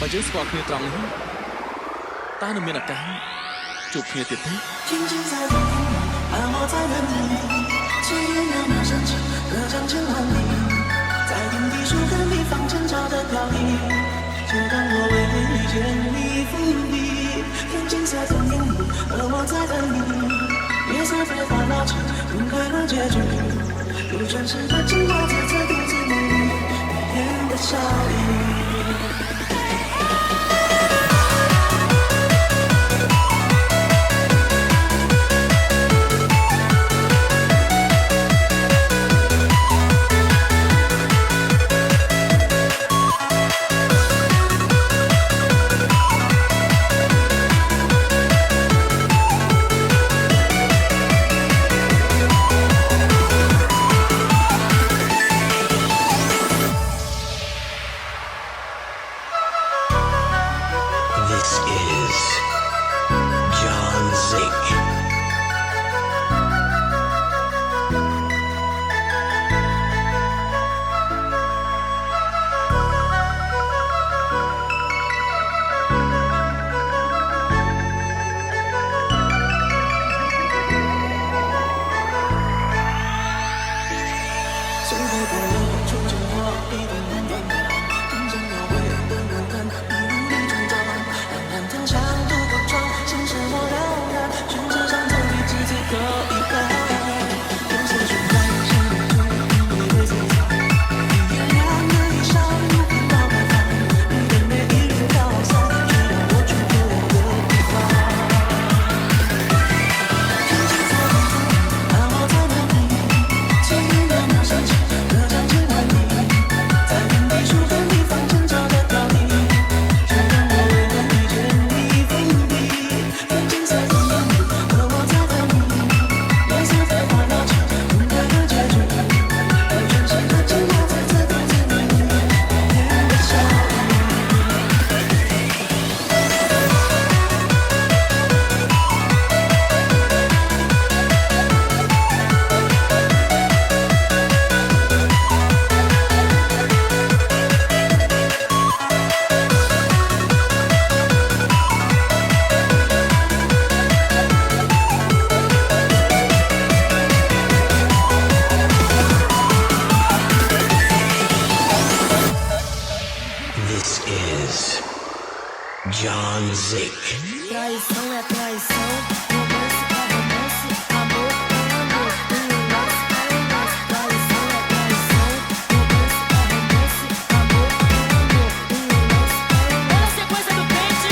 បើយើងស្គាល់គ្នាត្រង់នេះតើនឹងមានឱកាសជួបគ្នាទៀតទេ静静在等你，而我在等你，千言袅袅升起，隔江千万里，在天地树根地方挣扎的飘逸，就当我为遇见你伏笔。天金色等你，而我在等你，夜色飞花落尽，分开了结局，有真实的情话在这独自梦里，每天的笑意。John Zick. Traição é traição, romance é romance, amor é amor, laço é laço. Traição é traição, romance é romance, amor é amor, laço é laço. Olha a sequência do pente.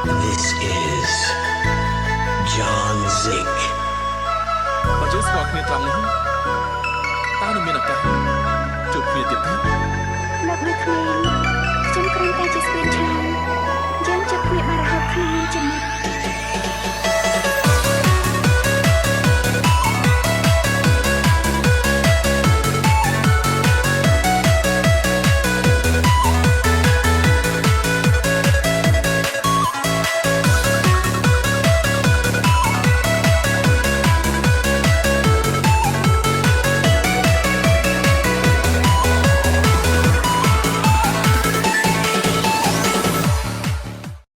This is John Zick. បើយើងស្គាល់គ្នាត្រង់នេះតើនឹងមានឱកាស